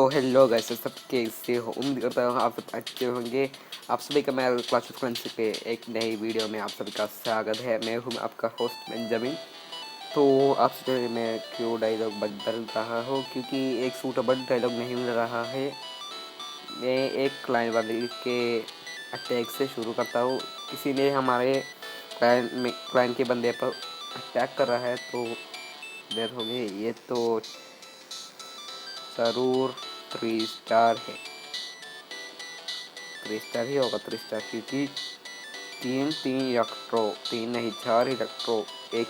तो hello guys, सब कैसे हो? उम्मीद करता हूँ आप सब अच्छे होंगे। आप सभी का मेरा क्लास ऑफ क्लांस पे एक नई वीडियो में आप सभी का स्वागत है। मैं हूँ आपका होस्ट बेंजामिन। तो आपसे मैं क्यों डायलॉग बदल रहा हूँ, क्योंकि एक सूटेबल डायलॉग नहीं मिल रहा है। मैं एक क्लाइंट वाले के अटैक से शुरू करता हूँ। किसी ने हमारे क्लाइंट के बंदे पर अटैक कर रहा है तो डेथ हो गई। ये तो ज़रूर 3 स्टार है। 3 स्टार ही होगा, 3 स्टार, क्योंकि तीन इलेक्ट्रो, 3 नहीं 4 इलेक्ट्रो, एक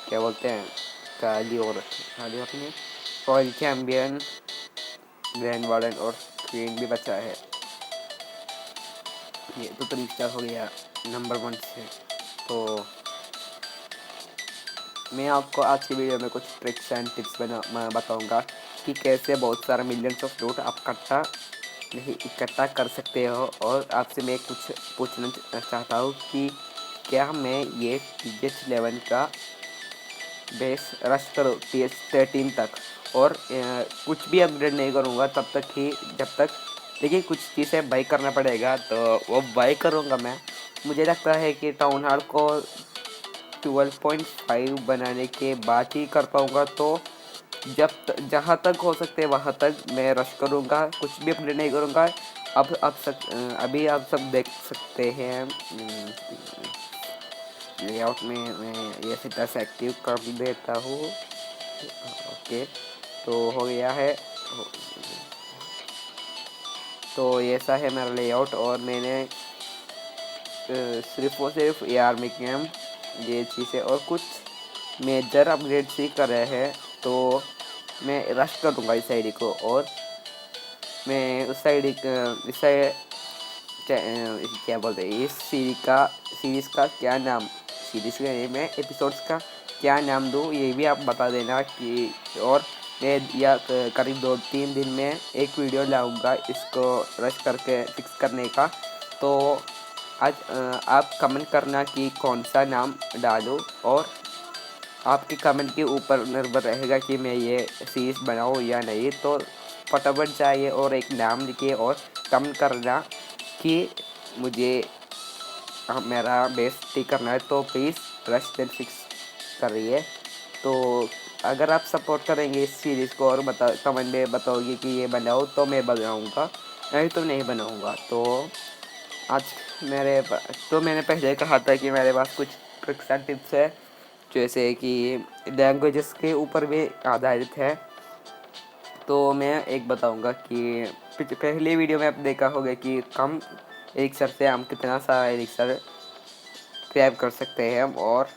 क्या बोलते हैं काली और में रॉयल चैम्पियन, ग्रैंड वार्डन और क्वीन भी बचा है। ये तो 3 स्टार हो गया नंबर 1 से। तो मैं आपको आज की वीडियो में कुछ ट्रिक्स एंड टिप्स बताऊंगा कि कैसे बहुत सारा मिलियंस ऑफ लूट आप इकट्ठा कर सकते हो। और आपसे मैं कुछ पूछना चाहता हूँ कि क्या मैं ये TH11 का बेस रश करूँ TH13 तक, और कुछ भी अपग्रेड नहीं करूँगा तब तक ही, जब तक देखिए कुछ चीज़ें बाई करना पड़ेगा तो वो बाई करूँगा मैं। मुझे लगता है कि टाउन हॉल को 12.5 बनाने के बाद ही कर पाऊँगा। तो जहाँ तक हो सकते हैं वहाँ तक मैं रश करूँगा, कुछ भी अपडेट नहीं करूँगा। अभी आप सब देख सकते हैं लेआउट में मैं ये सेटस एक्टिव कर देता हूँ। ओके, तो हो गया है। तो ऐसा है मेरा लेआउट, और मैंने सिर्फ और सिर्फ AR में कैम ये चीज़ें और कुछ मेजर अपग्रेड्स ही कर रहे हैं। तो मैं रश कर दूँगा इस आईडी को, और मैं उस आईडी इस क्या बोलते हैं इस सीरीज़ का क्या नाम, सीरीज़ का नहीं, मैं एपिसोड्स का क्या नाम दूँ ये भी आप बता देना कि। और मैं या करीब 2-3 दिन में एक वीडियो लाऊंगा इसको रश करके फिक्स करने का। तो आज आप कमेंट करना कि कौन सा नाम डालूँ, और आपके कमेंट के ऊपर निर्भर रहेगा कि मैं ये सीरीज़ बनाऊँ या नहीं। तो फटाफट जाइए और एक नाम लिखिए और कमेंट करना कि मुझे मेरा बेस ठीक करना है। तो प्लीज़ रश देन फिक्स करिए। तो अगर आप सपोर्ट करेंगे इस सीरीज़ को और कमेंट में बताओगे कि ये बनाओ तो मैं बनाऊँगा, नहीं तो नहीं बनाऊँगा। तो आज मैंने पहले कहा था कि मेरे पास कुछ ट्रिक्स एंड टिप्स है, जैसे कि लैंग्वेजेस के ऊपर भी आधारित है। तो मैं एक बताऊंगा कि पहले वीडियो में आप देखा होगा कि कम एलिक्सर से हम कितना सारा एलिक्सर क्रैब कर सकते हैं हम, और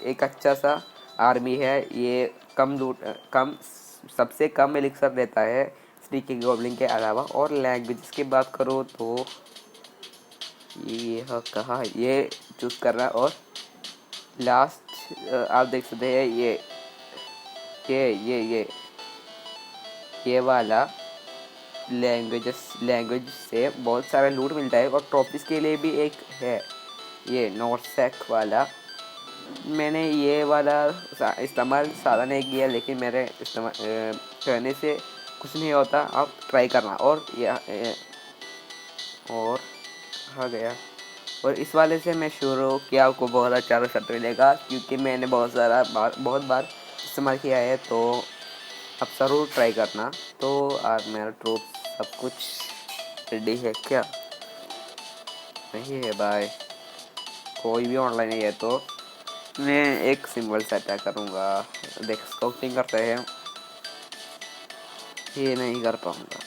एक अच्छा सा आर्मी है ये। कम सबसे कम एलिक्सर देता है स्टीकी गॉब्लिन के अलावा। और लैंग्वेजेस की बात करो तो ये कहा ये चूज़ करना, और लास्ट आप देख सकते हैं ये वाला लैंग्वेज से बहुत सारा लूट मिलता है। और ट्रॉफीज़ के लिए भी एक है ये नॉर्सेक वाला। मैंने ये वाला इस्तेमाल ज़्यादा नहीं किया, लेकिन मेरे इस्तेमाल करने से कुछ नहीं होता, आप ट्राई करना। और और कहा गया, और इस वाले से मैं श्योर हूँ कि आपको बहुत अच्छा रिजल्ट मिलेगा, क्योंकि मैंने बहुत बार इस्तेमाल किया है। तो आप ज़रूर ट्राई करना। तो आज मेरा ट्रूप सब कुछ रेडी है क्या? नहीं है भाई, कोई भी ऑनलाइन नहीं है। तो मैं एक सिंबल से अटैक करूँगा। देख स्काउटिंग करते हैं, ये नहीं कर पाऊँगा।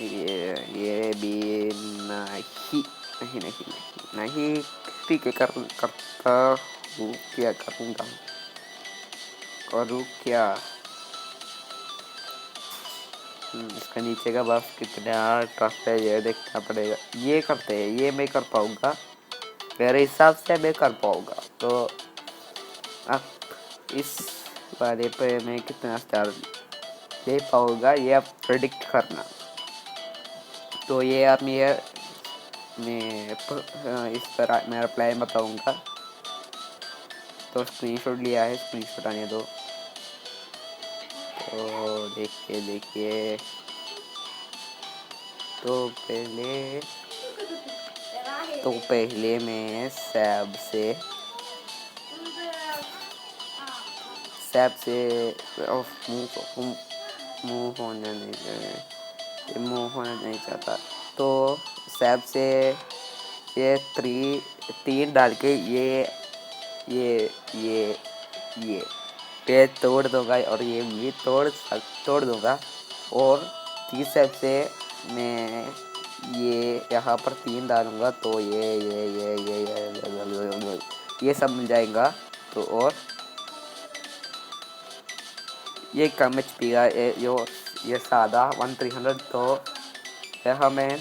ये भी नहीं नहीं नहीं नहीं नहीं। ठीक है, करता हूँ, क्या करूँगा, करूँ क्या? इसका नीचे का बफ कितना टफ है ये देखना पड़ेगा। ये करते हैं, ये मैं कर पाऊँगा, मेरे हिसाब से मैं कर पाऊँगा। तो अब इस वाले पे मैं कितना स्टार दे पाऊँगा ये आप प्रेडिक्ट करना। तो ये आदमी है, मैं इस पर मेरा प्लान बताऊँगा। तो स्क्रीनशॉट लिया है, स्क्रीनशॉट आने दो। तो देखिए देखिए, तो पहले मैं सैब से मुंह मुंह होना मुंह होना नहीं चाहता। तो सैब से ये तीन डाल के ये ये ये पेड़ तोड़ दूंगा और ये भी तोड़ दूंगा। और तीसरे से मैं ये यहाँ पर तीन डालूंगा तो ये सब मिल जाएगा। तो और ये कम HP का ये सादा 1300। तो यहाँ मैं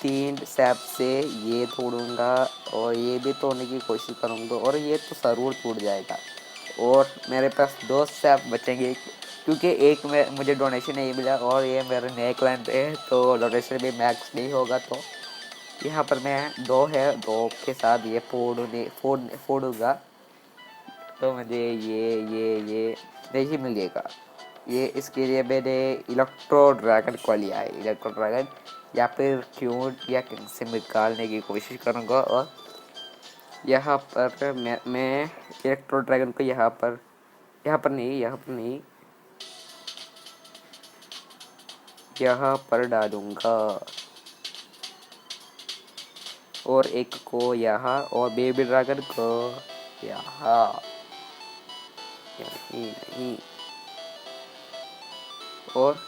तीन सैप से ये तोड़ूंगा और ये भी तोड़ने की कोशिश करूँगा और ये तो ज़रूर टूट जाएगा। और मेरे पास दो सैप बचेंगे क्योंकि एक में मुझे डोनेशन नहीं मिला और ये मेरे नए क्लाइंट है तो डोनेशन भी मैक्स नहीं होगा। तो यहाँ पर मैं दो के साथ ये फोड़ूंगा तो मुझे ये नहीं मिलेगा। ये इसके लिए मैंने इलेक्ट्रो ड्रैगन को लिया है। इलेक्ट्रो ड्रैगन या फिर क्यूट या किंग से निकालने की कोशिश करूँगा। और यहाँ पर मैं इलेक्ट्रो ड्रैगन को यहाँ पर नहीं यहाँ पर डालूंगा और एक को यहाँ और बेबी ड्रैगन को यहाँ नहीं और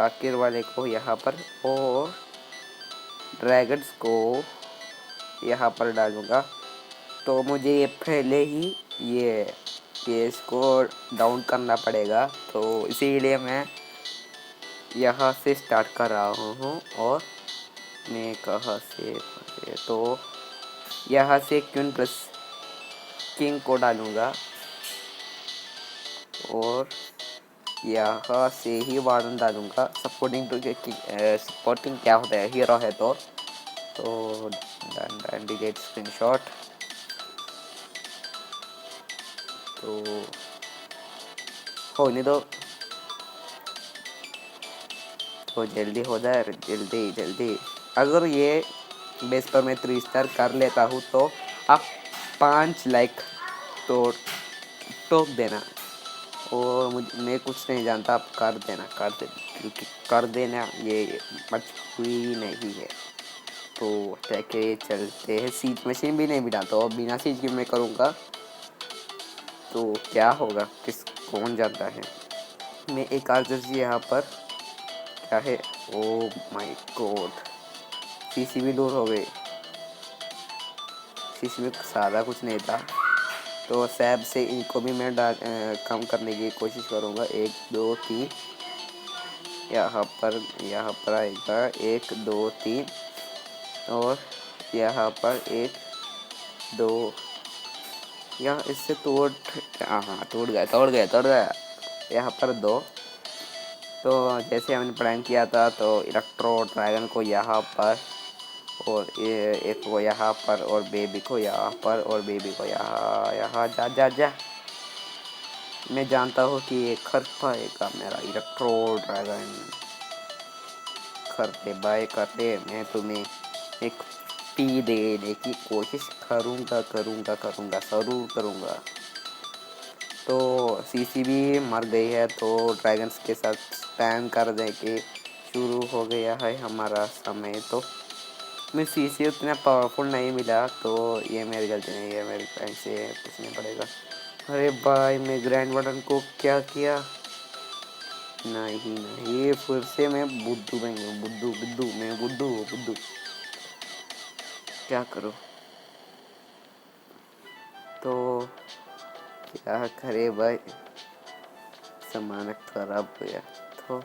आखिर वाले को यहाँ पर और ड्रैगन्स को यहाँ पर डालूंगा। तो मुझे ये पहले ही ये इसको डाउन करना पड़ेगा तो इसीलिए मैं यहाँ से स्टार्ट कर रहा हूँ। और मैं कहाँ से तो यहाँ से क्वीन प्लस किंग को डालूंगा और यहाँ से ही वार्डन डालूंगा। सपोर्टिंग क्या होता है, हीरो है तो डन डिलीट स्क्रीनशॉट। तो होने दो तो जल्दी हो जाए, जल्दी। अगर ये बेस पर मैं 3 स्टार कर लेता हूँ तो आप 5 लाइक तो ठोक देना। और मैं कुछ नहीं जानता, आप कर देना क्योंकि कर देना ये मजबूरी नहीं है। तो टैके चलते हैं। सीज मशीन भी नहीं मिला तो बिना सीज की मैं करूँगा तो क्या होगा कौन जानता है। मैं एक आर्चर जी यहाँ पर क्या है, ओ माय गॉड, सीसी भी दूर हो गई। सीसी में सादा कुछ नहीं था तो सैब से इनको भी मैं कम करने की कोशिश करूँगा। 1 2 3 यहाँ पर आएगा 1 2 3 और यहाँ पर 1 2 यहाँ इससे तोड़ गया यहाँ पर 2। तो जैसे हमने प्लान किया था तो इलेक्ट्रो ड्रैगन को यहाँ पर और एक को यहाँ पर और बेबी को यहाँ पर और बेबी को यहाँ जा। मैं जानता हूँ कि ये कर पाएगा मेरा इलेक्ट्रो ड्रैगन। करते मैं तुम्हें एक पी देने की कोशिश करूँगा ज़रूर करूँगा। तो सीसी भी मर गई है तो ड्रैगन्स के साथ स्पैम कर दे के शुरू हो गया है हमारा समय। तो मैं सीसी उतना पावरफुल नहीं मिला तो ये मेरी गलती नहीं है, मेरे फ्रेंड से पूछना पड़ेगा। अरे भाई मैं ग्रैंड वार्डन को क्या किया, नहीं फिर से मैं बुद्धू क्या करूँ। तो क्या करे भाई, सामान खराब हो गया तो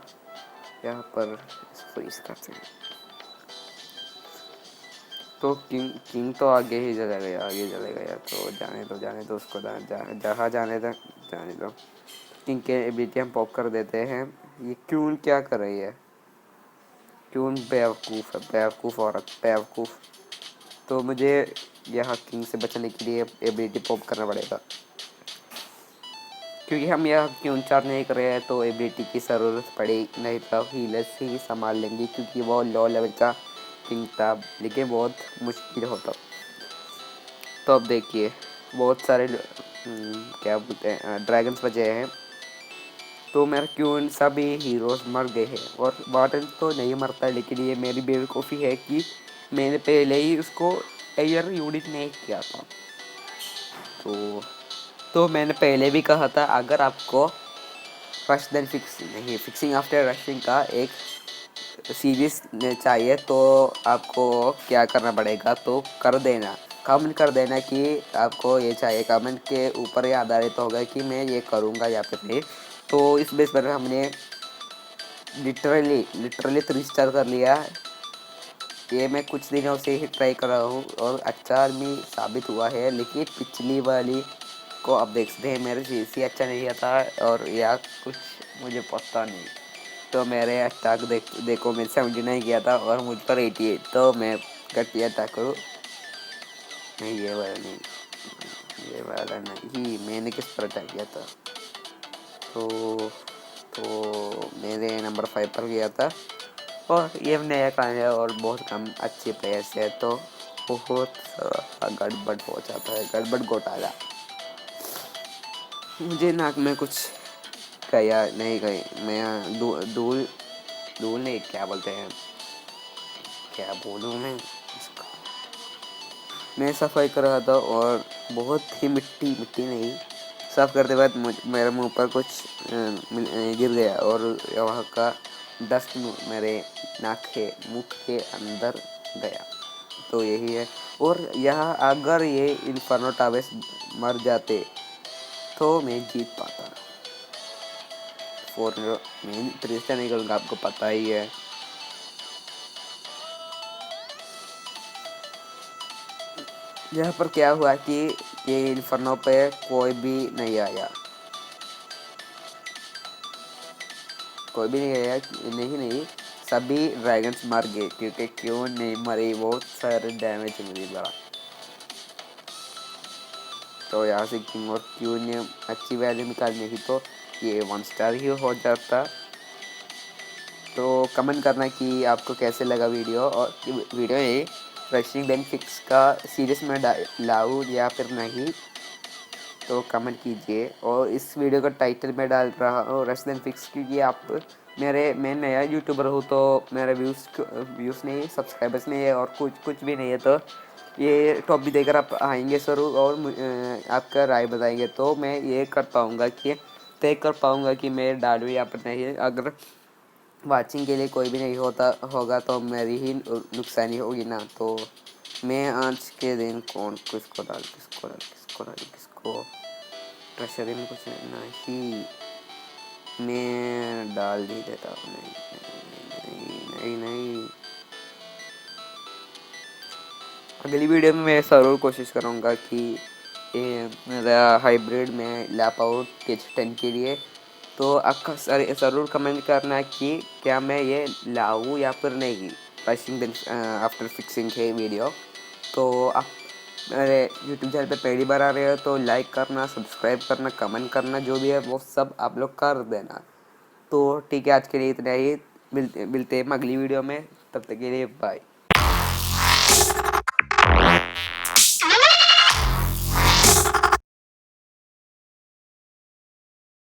यहाँ पर इसको इस करते हैं। तो किंग तो आगे चला गया तो जाने दो उसको जहाँ जाने दो। किंग के एबिलिटी हम पॉप कर देते हैं। ये क्यून क्या कर रही है, क्यून बेवकूफ़ औरत। तो मुझे यहाँ किंग से बचने के लिए एबिलिटी पॉप करना पड़ेगा। क्योंकि हम यह क्यों चार नहीं कर रहे हैं तो एबिलिटी की ज़रूरत पड़ी नहीं तो हीलर्स ही संभाल लेंगे क्योंकि वो लो लेवल का किंग था लेकिन बहुत मुश्किल होता। तो अब देखिए बहुत सारे क्या बोलते हैं ड्रैगन्स बचे हैं तो मेरा क्यों सभी हीरोज मर गए हैं और वार्डन तो नहीं मरता लेकिन ये मेरी बेवकूफ़ी है कि मैंने पहले ही उसको एयर यूनिट नहीं किया था। तो मैंने पहले भी कहा था अगर आपको रश देन फिक्स नहीं फिक्सिंग आफ्टर रशिंग का एक सीरीज चाहिए तो आपको क्या करना पड़ेगा तो कर देना कमेंट कर देना कि आपको ये चाहिए कमेंट के ऊपर ये आधारित होगा कि मैं ये करूँगा या फिर नहीं। तो इस बेस पर हमने लिटरली 3 स्टार कर लिया। ये मैं कुछ दिनों से ही ट्राई कर रहा हूँ और अच्छा भी साबित हुआ है लेकिन पिछली वाली को आप देख सकते हैं मेरे सीसी अच्छा नहीं आता और या कुछ मुझे पता नहीं। तो मेरे अटैक देखो मैं 79 किया था और मुझ पर 88 तो मैं घटिया अटैक करूँ नहीं ये वाला नहीं मैंने किस पर अटैक किया था तो मेरे नंबर 5 पर गया था और ये नया कान है और बहुत कम अच्छे प्लेयर्स है तो बहुत गड़बड़ हो जाता है गड़बड़ घोटाला। मुझे नाक में कुछ गया नहीं गई मैं धूल धूल नहीं क्या बोलते हैं क्या बोलूँ मैं इसका मैं सफाई कर रहा था और बहुत ही मिट्टी नहीं साफ करते बाद मेरे मुंह पर कुछ गिर गया और वहाँ का डस्ट मेरे नाक के मुख के अंदर गया। तो यही है और यहाँ अगर ये इन्फर्नो टावेस मर जाते तो मैं जीत पाता। 4 मैं 3 स्टार नहीं करूँगा आपको पता ही है। यहाँ पर क्या हुआ कि ये इन्फर्नो पे कोई भी नहीं आया नहीं सभी ड्रैगन्स मर गए क्योंकि क्यों नहीं मरे बहुत सारे डैमेज मुझे लगा। तो यहाँ से किंग और क्यों ने अच्छी वैल्यू निकालनी थी तो ये 1 स्टार ही हो जाता। तो कमेंट करना कि आपको कैसे लगा वीडियो और वीडियो ये रशिंग बैंक फिक्स का सीरीज में लाऊं या फिर नहीं तो कमेंट कीजिए। और इस वीडियो का टाइटल मैं डाल रहा हूँ रश देन फिक्स क्योंकि मैं नया यूट्यूबर हूँ तो मेरे व्यूज़ नहीं सब्सक्राइबर्स नहीं है और कुछ भी नहीं है तो ये टॉपिक देकर आप आएंगे ज़रूर और आपका राय बताएंगे तो मैं ये कर पाऊँगा कि तय कर पाऊँगा कि मैं डालूँ या फिर नहीं। अगर वाचिंग के लिए कोई भी नहीं होगा तो मेरी ही नुकसानी होगी ना। तो मैं आज के दिन किसको ट्रेशरी में कुछ नहीं मैं डाल ही देता हूँ। नहीं अगली वीडियो में मैं ज़रूर कोशिश करूँगा कि ये मेरा हाइब्रिड में लैप आउट केच 10 के लिए तो आपका ज़रूर कमेंट करना कि क्या मैं ये लाऊं या फिर नहीं रशिंग आफ्टर फिक्सिंग है वीडियो। तो आप मेरे यूट्यूब चैनल पे पहली बार आ रहे हो तो लाइक करना सब्सक्राइब करना कमेंट करना जो भी है वो सब आप लोग कर देना। तो ठीक है आज के लिए इतना ही मिलते हैं अगली वीडियो में तब तक के लिए बाय।